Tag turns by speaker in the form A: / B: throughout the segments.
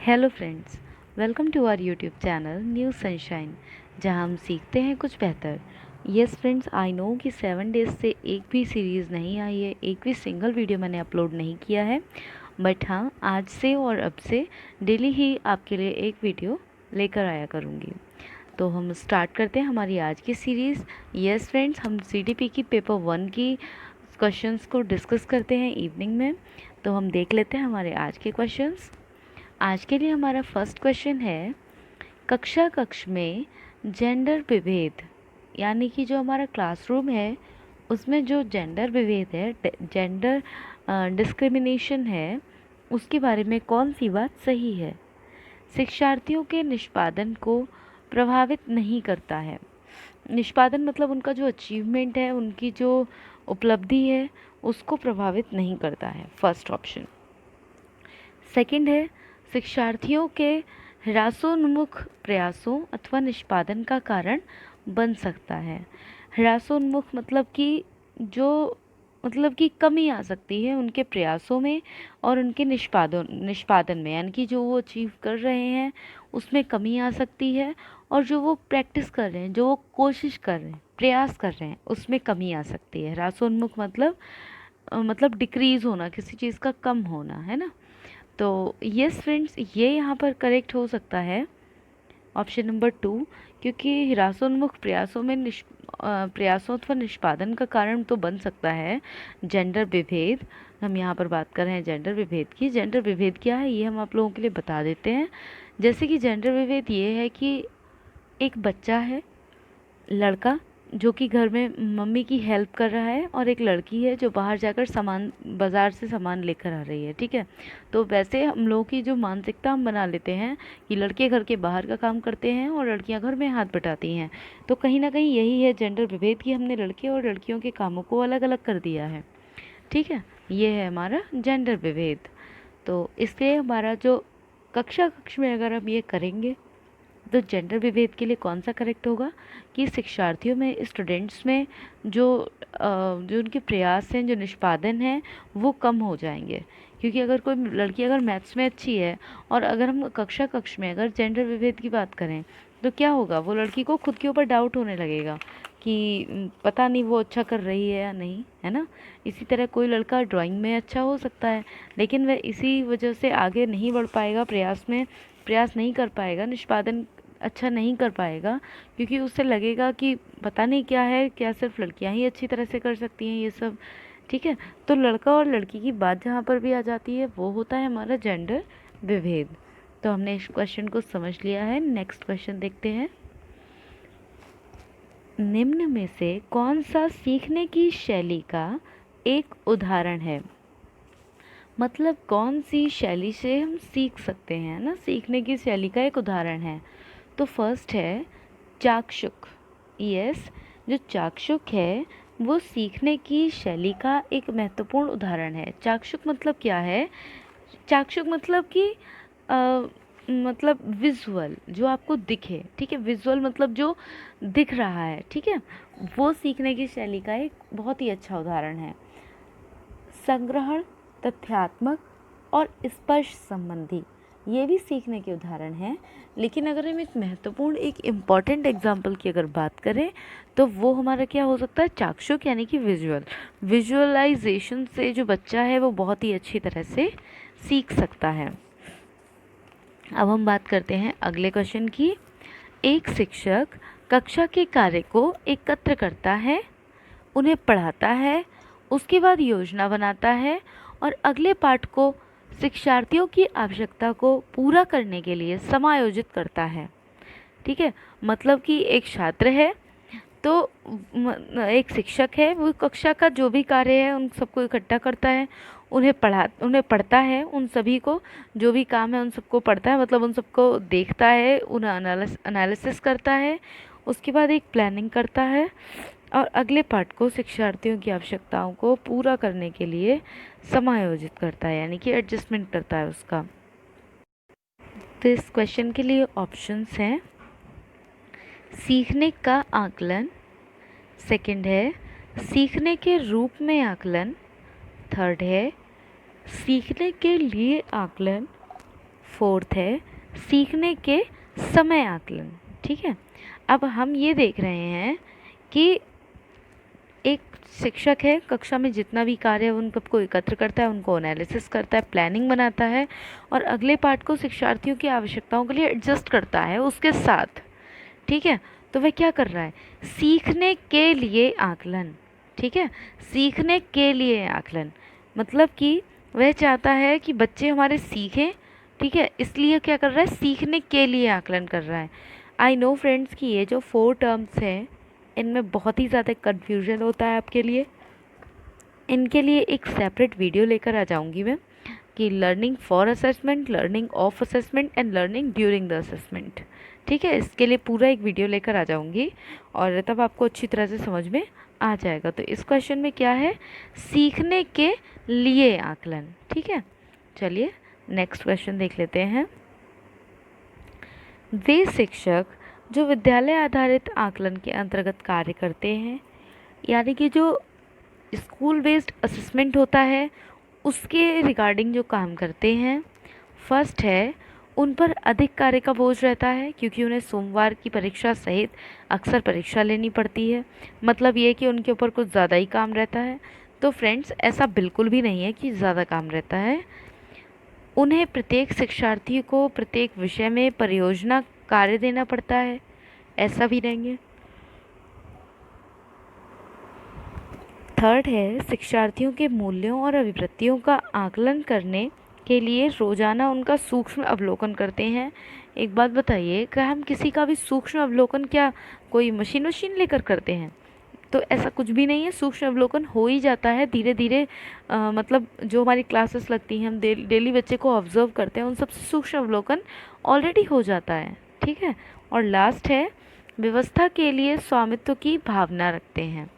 A: Hello friends, welcome to our YouTube channel New Sunshine, जहां हम सीखते हैं कुछ बेहतर। यस फ्रेंड्स, आई नो कि 7 डेज़ से एक भी सीरीज़ नहीं आई है, एक भी सिंगल वीडियो मैंने अपलोड नहीं किया है। बट हाँ, आज से और अब से डेली ही आपके लिए एक वीडियो लेकर आया करूँगी। तो हम स्टार्ट करते हैं हमारी आज की सीरीज़। यस फ्रेंड्स, हम CDP की पेपर 1 की क्वेश्चंस को डिस्कस करते हैं इवनिंग में। तो हम देख लेते हैं हमारे आज के क्वेश्चंस। आज के लिए हमारा फर्स्ट क्वेश्चन है, कक्ष में जेंडर विभेद, यानी कि जो हमारा क्लासरूम है उसमें जो जेंडर विभेद है, जेंडर डिस्क्रिमिनेशन है, उसके बारे में कौन सी बात सही है? शिक्षार्थियों के निष्पादन को प्रभावित नहीं करता है। निष्पादन मतलब उनका जो अचीवमेंट है, उनकी जो उपलब्धि है, उसको प्रभावित नहीं करता है, फर्स्ट ऑप्शन। सेकंड है, शिक्षार्थियों के ह्रासोन्मुख प्रयासों अथवा निष्पादन का कारण बन सकता है। ह्रासोन्मुख मतलब कि कमी आ सकती है उनके प्रयासों में और उनके निष्पादन में, यानी कि जो वो अचीव कर रहे हैं उसमें कमी आ सकती है, और जो वो प्रैक्टिस कर रहे हैं, जो वो कोशिश कर रहे हैं, प्रयास कर रहे हैं, उसमें कमी आ सकती है। ह्रासोन्मुख मतलब डिक्रीज़ होना, किसी चीज़ का कम होना, है ना। तो यस फ्रेंड्स, ये यहाँ पर करेक्ट हो सकता है ऑप्शन नंबर 2, क्योंकि हिरासोन्मुख प्रयासों अथवा निष्पादन का कारण तो बन सकता है जेंडर विभेद। हम यहाँ पर बात कर रहे हैं जेंडर विभेद की। जेंडर विभेद क्या है ये हम आप लोगों के लिए बता देते हैं। जैसे कि जेंडर विभेद ये है कि एक बच्चा है, लड़का, जो कि घर में मम्मी की हेल्प कर रहा है, और एक लड़की है जो बाहर जाकर बाज़ार से सामान लेकर आ रही है, ठीक है। तो वैसे हम लोगों की जो मानसिकता हम बना लेते हैं कि लड़के घर के बाहर का काम करते हैं और लड़कियां घर में हाथ बटाती हैं। तो कहीं ना कहीं यही है जेंडर विभेद, कि हमने लड़के और लड़कियों के कामों को अलग अलग कर दिया है, ठीक है। ये है हमारा जेंडर विभेद। तो इसलिए हमारा जो कक्ष में अगर हम ये करेंगे तो जेंडर विभेद के लिए कौन सा करेक्ट होगा कि शिक्षार्थियों में, स्टूडेंट्स में जो उनके प्रयास हैं, जो निष्पादन हैं, वो कम हो जाएंगे। क्योंकि अगर कोई लड़की अगर मैथ्स में अच्छी है, और अगर हम कक्ष में अगर जेंडर विभेद की बात करें, तो क्या होगा, वो लड़की को खुद के ऊपर डाउट होने लगेगा कि पता नहीं वो अच्छा कर रही है या नहीं, है ना। इसी तरह कोई लड़का ड्राइंग में अच्छा हो सकता है, लेकिन वह इसी वजह से आगे नहीं बढ़ पाएगा, प्रयास नहीं कर पाएगा, निष्पादन अच्छा नहीं कर पाएगा, क्योंकि उससे लगेगा कि पता नहीं क्या है, क्या सिर्फ लड़कियां ही अच्छी तरह से कर सकती हैं ये सब, ठीक है। तो लड़का और लड़की की बात जहाँ पर भी आ जाती है वो होता है हमारा जेंडर विभेद। तो हमने इस क्वेश्चन को समझ लिया है। नेक्स्ट क्वेश्चन देखते हैं, निम्न में से कौन सा सीखने की शैली का एक उदाहरण है? मतलब कौन सी शैली से हम सीख सकते हैं ना, सीखने की शैली का एक उदाहरण है। तो फर्स्ट है चाक्षुक। यस, जो चाक्षुक है वो सीखने की शैली का एक महत्वपूर्ण उदाहरण है। चाक्षुक मतलब क्या है? चाक्षुक मतलब कि मतलब विजुअल, जो आपको दिखे, ठीक है। विजुअल मतलब जो दिख रहा है, ठीक है। वो सीखने की शैली का एक बहुत ही अच्छा उदाहरण है। संग्रहण, तथ्यात्मक और स्पर्श संबंधी, ये भी सीखने के उदाहरण हैं। लेकिन अगर हम एक महत्वपूर्ण, एक इम्पॉर्टेंट एग्जाम्पल की अगर बात करें, तो वो हमारा क्या हो सकता है? चाक्षुक, यानी कि विजुअलाइजेशन से जो बच्चा है वो बहुत ही अच्छी तरह से सीख सकता है। अब हम बात करते हैं अगले क्वेश्चन की। एक शिक्षक कक्षा के कार्य को एकत्र करता है, उन्हें पढ़ाता है, उसके बाद योजना बनाता है और अगले पाठ को शिक्षार्थियों की आवश्यकता को पूरा करने के लिए समायोजित करता है, ठीक है। मतलब कि एक छात्र है, तो एक शिक्षक है, वो कक्षा का जो भी कार्य है उन सबको इकट्ठा करता है, उन्हें पढ़ता है, उन सभी को जो भी काम है उन सबको पढ़ता है, मतलब उन सबको देखता है, उन्हें एनालिसिस करता है, उसके बाद एक प्लानिंग करता है और अगले पाठ को शिक्षार्थियों की आवश्यकताओं को पूरा करने के लिए समायोजित करता है, यानी कि एडजस्टमेंट करता है उसका। तो इस क्वेश्चन के लिए ऑप्शंस हैं, सीखने का आकलन, सेकंड है सीखने के रूप में आकलन, थर्ड है सीखने के लिए आकलन, फोर्थ है सीखने के समय आकलन। ठीक है, अब हम ये देख रहे हैं कि एक शिक्षक है, कक्षा में जितना भी कार्य है उन सबको एकत्र करता है, उनको एनालिसिस करता है, प्लानिंग बनाता है और अगले पार्ट को शिक्षार्थियों की आवश्यकताओं के लिए एडजस्ट करता है उसके साथ। ठीक है, तो वह क्या कर रहा है, सीखने के लिए आकलन। ठीक है, सीखने के लिए आकलन मतलब कि वह चाहता है कि बच्चे हमारे सीखें। ठीक है, इसलिए क्या कर रहा है, सीखने के लिए आकलन कर रहा है। आई नो फ्रेंड्स कि ये जो 4 टर्म्स हैं इनमें बहुत ही ज़्यादा कन्फ्यूजन होता है आपके लिए। इनके लिए एक सेपरेट वीडियो लेकर आ जाऊंगी मैं कि learning for assessment, learning of assessment and learning during the assessment. ठीक है, इसके लिए पूरा एक वीडियो लेकर आ जाऊंगी और तब आपको अच्छी तरह से समझ में आ जाएगा। तो इस क्वेश्चन में क्या है, सीखने के लिए आकलन। ठीक है, चलिए नेक्स्ट क्वेश्चन देख लेते हैं। वे शिक्षक जो विद्यालय आधारित आकलन के अंतर्गत कार्य करते हैं, यानी कि जो स्कूल बेस्ड असेसमेंट होता है उसके रिगार्डिंग जो काम करते हैं, फर्स्ट है उन पर अधिक कार्य का बोझ रहता है क्योंकि उन्हें सोमवार की परीक्षा सहित अक्सर परीक्षा लेनी पड़ती है। मतलब ये कि उनके ऊपर कुछ ज़्यादा ही काम रहता है। तो फ्रेंड्स ऐसा बिल्कुल भी नहीं है कि ज़्यादा काम रहता है। उन्हें प्रत्येक शिक्षार्थी को प्रत्येक विषय में परियोजना कार्य देना पड़ता है, ऐसा भी नहीं है। थर्ड है शिक्षार्थियों के मूल्यों और अभिवृत्तियों का आकलन करने के लिए रोजाना उनका सूक्ष्म अवलोकन करते हैं। एक बात बताइए, क्या हम किसी का भी सूक्ष्म अवलोकन क्या कोई मशीन लेकर करते हैं? तो ऐसा कुछ भी नहीं है, सूक्ष्म अवलोकन हो ही जाता है धीरे धीरे। मतलब जो हमारी क्लासेस लगती हैं, हम डेली बच्चे को ऑब्जर्व करते हैं, उन सबसे सूक्ष्म अवलोकन ऑलरेडी हो जाता है। ठीक है, और लास्ट है व्यवस्था के लिए स्वामित्व की भावना रखते हैं।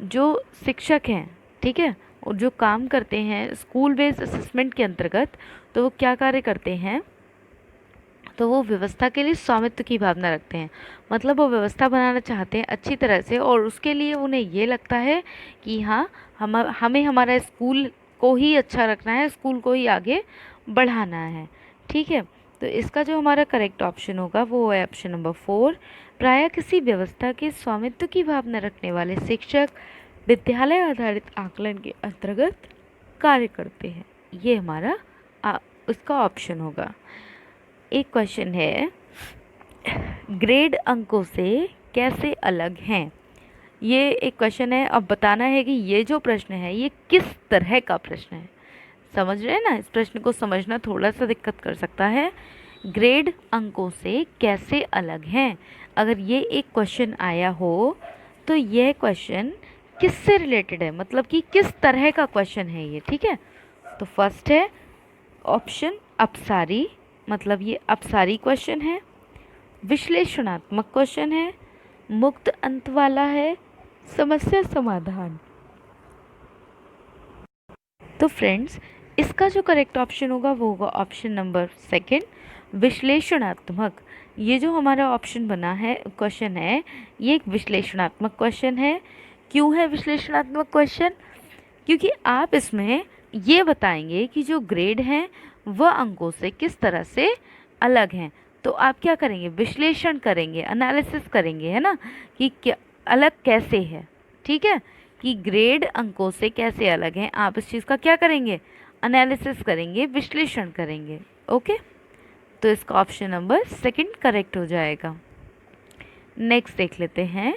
A: जो शिक्षक हैं, ठीक है, और जो काम करते हैं स्कूल बेस्ड असेसमेंट के अंतर्गत, तो वो क्या कार्य करते हैं, तो वो व्यवस्था के लिए स्वामित्व की भावना रखते हैं। मतलब वो व्यवस्था बनाना चाहते हैं अच्छी तरह से और उसके लिए उन्हें ये लगता है कि हाँ हमें हमारा स्कूल को ही अच्छा रखना है, स्कूल को ही आगे बढ़ाना है। ठीक है, तो इसका जो हमारा करेक्ट ऑप्शन होगा वो है ऑप्शन नंबर 4। प्रायः किसी व्यवस्था के स्वामित्व की भावना रखने वाले शिक्षक विद्यालय आधारित आकलन के अंतर्गत कार्य करते हैं। ये हमारा उसका ऑप्शन होगा। एक क्वेश्चन है, ग्रेड अंकों से कैसे अलग हैं? ये एक क्वेश्चन है। अब बताना है कि ये जो प्रश्न है ये किस तरह का प्रश्न है। समझ रहे हैं ना, इस प्रश्न को समझना थोड़ा सा दिक्कत कर सकता है। ग्रेड अंकों से कैसे अलग हैं, अगर ये एक क्वेश्चन आया हो तो यह क्वेश्चन किससे रिलेटेड है, मतलब कि किस तरह का क्वेश्चन है ये। ठीक है, तो फर्स्ट है ऑप्शन अपसारी, मतलब ये अपसारी क्वेश्चन है। विश्लेषणात्मक क्वेश्चन है, मुक्त अंत वाला है, समस्या समाधान। तो फ्रेंड्स इसका जो करेक्ट ऑप्शन होगा वो होगा ऑप्शन नंबर 2 विश्लेषणात्मक। ये जो हमारा ऑप्शन बना है क्वेश्चन है ये एक विश्लेषणात्मक क्वेश्चन है। क्यों है विश्लेषणात्मक क्वेश्चन? क्योंकि आप इसमें ये बताएंगे कि जो ग्रेड हैं वह अंकों से किस तरह से अलग हैं। तो आप क्या करेंगे, विश्लेषण करेंगे, एनालिसिस करेंगे, है ना, कि क्या अलग कैसे है। ठीक है, कि ग्रेड अंकों से कैसे अलग हैं, आप इस चीज़ का क्या करेंगे, एनालिसिस करेंगे, विश्लेषण करेंगे। ओके, तो इसका ऑप्शन नंबर 2 करेक्ट हो जाएगा। नेक्स्ट देख लेते हैं,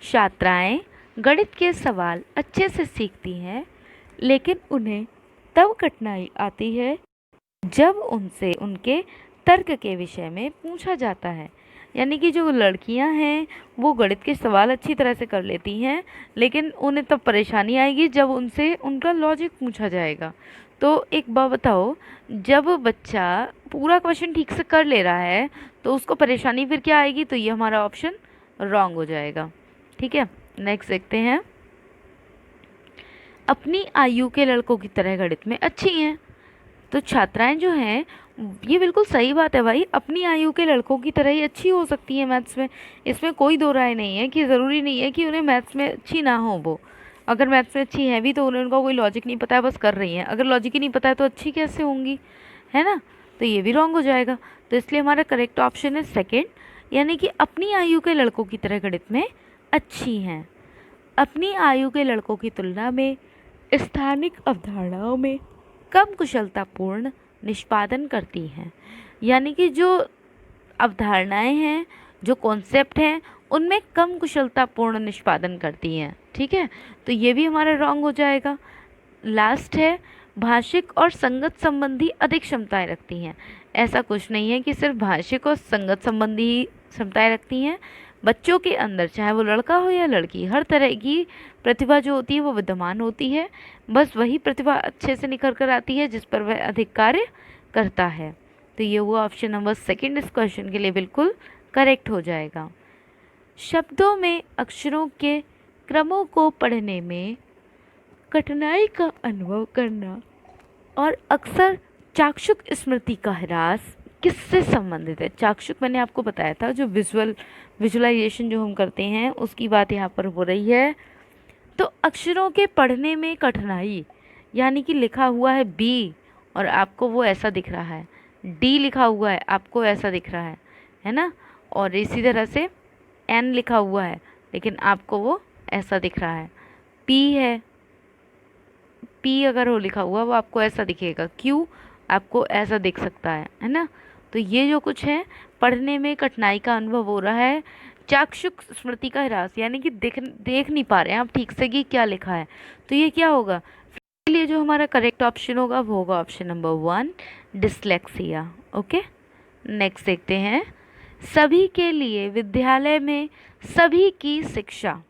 A: छात्राएं गणित के सवाल अच्छे से सीखती हैं लेकिन उन्हें तब कठिनाई आती है जब उनसे उनके तर्क के विषय में पूछा जाता है। यानी कि जो लड़कियां हैं वो गणित के सवाल अच्छी तरह से कर लेती हैं लेकिन उन्हें तब परेशानी आएगी जब उनसे उनका लॉजिक पूछा जाएगा। तो एक बात बताओ, जब बच्चा पूरा क्वेश्चन ठीक से कर ले रहा है तो उसको परेशानी फिर क्या आएगी? तो ये हमारा ऑप्शन रॉन्ग हो जाएगा। ठीक है, नेक्स्ट देखते हैं, अपनी आयु के लड़कों की तरह गणित में अच्छी हैं। तो छात्राएं जो हैं, ये बिल्कुल सही बात है भाई, अपनी आयु के लड़कों की तरह ही अच्छी हो सकती है मैथ्स में। इसमें कोई दो राय नहीं है कि ज़रूरी नहीं है कि उन्हें मैथ्स में अच्छी ना हो। वो अगर मैथ्स में अच्छी है भी तो उन्हें उनका कोई लॉजिक नहीं पता है, बस कर रही हैं। अगर लॉजिक ही नहीं पता है तो अच्छी कैसे होंगी, है ना। तो ये भी रॉन्ग हो जाएगा। तो इसलिए हमारा करेक्ट ऑप्शन है सेकंड, यानी कि अपनी आयु के लड़कों की तरह गणित में अच्छी हैं। अपनी आयु के लड़कों की तुलना में स्थानिक अवधारणाओं में कम कुशलतापूर्ण निष्पादन करती हैं। यानी कि जो अवधारणाएं हैं, जो कॉन्सेप्ट हैं, उनमें कम कुशलतापूर्ण निष्पादन करती हैं। ठीक है, तो ये भी हमारा रॉन्ग हो जाएगा। लास्ट है, भाषिक और संगत संबंधी अधिक क्षमताएं रखती हैं। ऐसा कुछ नहीं है कि सिर्फ भाषिक और संगत संबंधी ही क्षमताएं रखती हैं। बच्चों के अंदर, चाहे वो लड़का हो या लड़की, हर तरह की प्रतिभा जो होती है वो विद्यमान होती है। बस वही प्रतिभा अच्छे से निखर कर आती है जिस पर वह अधिक कार्य करता है। तो ये हुआ ऑप्शन नंबर सेकंड, इस क्वेश्चन के लिए बिल्कुल करेक्ट हो जाएगा। शब्दों में अक्षरों के क्रमों को पढ़ने में कठिनाई का अनुभव करना और अक्सर चाक्षुष स्मृति का ह्रास किससे संबंधित है? चाक्षुष मैंने आपको बताया था, जो विजुअलाइजेशन जो हम करते हैं उसकी बात यहाँ पर हो रही है। तो अक्षरों के पढ़ने में कठिनाई, यानी कि लिखा हुआ है बी और आपको वो ऐसा दिख रहा है, डी लिखा हुआ है आपको ऐसा दिख रहा है ना, और इसी तरह से एन लिखा हुआ है लेकिन आपको वो ऐसा दिख रहा है। पी है, पी अगर वो लिखा हुआ वो आपको ऐसा दिखेगा, क्यू आपको ऐसा दिख सकता है ना। तो ये जो कुछ है, पढ़ने में कठिनाई का अनुभव हो रहा है, चाक्षुष स्मृति का ह्रास, यानी कि देख नहीं पा रहे हैं आप ठीक से कि क्या लिखा है। तो ये क्या होगा, इसके लिए जो हमारा करेक्ट ऑप्शन होगा वो होगा option number 1, dyslexia. Okay, next देखते हैं। सभी के लिए विद्यालय में सभी की शिक्षा,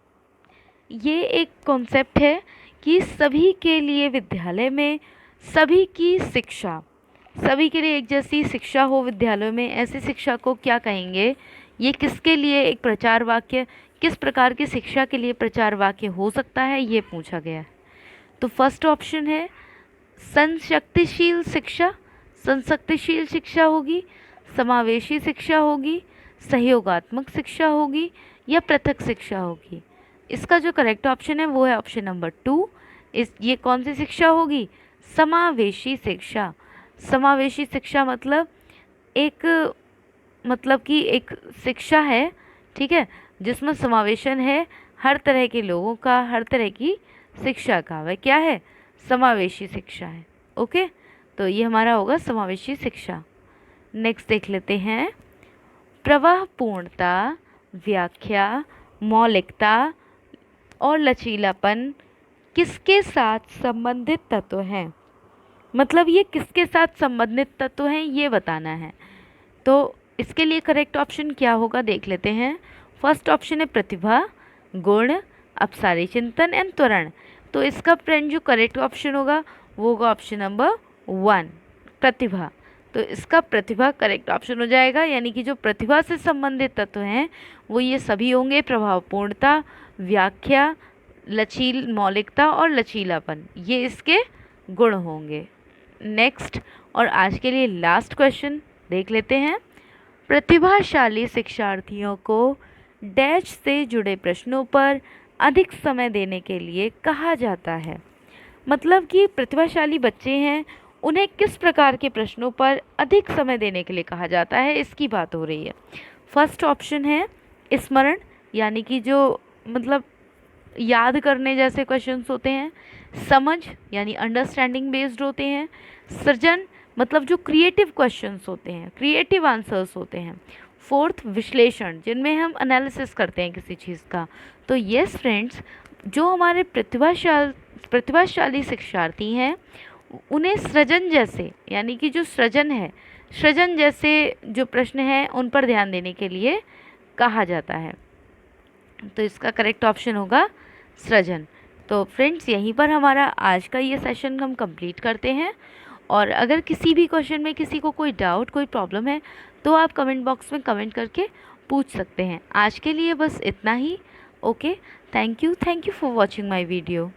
A: ये एक कॉन्सेप्ट है कि सभी के लिए विद्यालय में सभी की शिक्षा, सभी के लिए एक जैसी शिक्षा हो विद्यालयों में, ऐसी शिक्षा को क्या कहेंगे? ये किसके लिए एक प्रचार वाक्य, किस प्रकार की शिक्षा के लिए प्रचार वाक्य हो सकता है, ये पूछा गया है। तो फर्स्ट ऑप्शन है संशक्तिशील शिक्षा, संशक्तिशील शिक्षा होगी, समावेशी शिक्षा होगी, सहयोगात्मक शिक्षा होगी या पृथक शिक्षा होगी। इसका जो करेक्ट ऑप्शन है वो है ऑप्शन नंबर 2। ये कौन सी शिक्षा होगी? समावेशी शिक्षा। समावेशी शिक्षा मतलब कि एक शिक्षा है, ठीक है, जिसमें समावेशन है हर तरह के लोगों का, हर तरह की शिक्षा का, वह क्या है? समावेशी शिक्षा है। ओके, तो ये हमारा होगा समावेशी शिक्षा। नेक्स्ट देख लेते हैं, प्रवाहपूर्णता, व्याख्या, मौलिकता और लचीलापन किसके साथ संबंधित तत्व हैं? मतलब ये किसके साथ संबंधित तत्व हैं ये बताना है। तो इसके लिए करेक्ट ऑप्शन क्या होगा देख लेते हैं। फर्स्ट ऑप्शन है प्रतिभा, गुण, अपसारी चिंतन एंड त्वरण। तो इसका फ्रेंड जो करेक्ट ऑप्शन होगा वो होगा ऑप्शन नंबर 1, प्रतिभा। तो इसका प्रतिभा करेक्ट ऑप्शन हो जाएगा, यानी कि जो प्रतिभा से संबंधित तत्व हैं वो ये सभी होंगे, प्रभावपूर्णता, व्याख्या, मौलिकता और लचीलापन, ये इसके गुण होंगे। नेक्स्ट और आज के लिए लास्ट क्वेश्चन देख लेते हैं। प्रतिभाशाली शिक्षार्थियों को डैश से जुड़े प्रश्नों पर अधिक समय देने के लिए कहा जाता है। मतलब कि प्रतिभाशाली बच्चे हैं, उन्हें किस प्रकार के प्रश्नों पर अधिक समय देने के लिए कहा जाता है, इसकी बात हो रही है। फर्स्ट ऑप्शन है स्मरण, यानी कि जो मतलब याद करने जैसे क्वेश्चंस होते हैं। समझ, यानी अंडरस्टैंडिंग बेस्ड होते हैं। सृजन, मतलब जो क्रिएटिव क्वेश्चंस होते हैं, क्रिएटिव आंसर्स होते हैं। फोर्थ, विश्लेषण, जिनमें हम एनालिसिस करते हैं किसी चीज़ का। तो यस फ्रेंड्स, जो हमारे प्रतिभाशाली शिक्षार्थी हैं उन्हें सृजन जैसे, यानी कि जो सृजन है, सृजन जैसे जो प्रश्न हैं उन पर ध्यान देने के लिए कहा जाता है। तो इसका करेक्ट ऑप्शन होगा सृजन। तो फ्रेंड्स, यहीं पर हमारा आज का ये सेशन हम कंप्लीट करते हैं। और अगर किसी भी क्वेश्चन में किसी को कोई डाउट, कोई प्रॉब्लम है तो आप कमेंट बॉक्स में कमेंट करके पूछ सकते हैं। आज के लिए बस इतना ही। Okay, thank you for watching my video.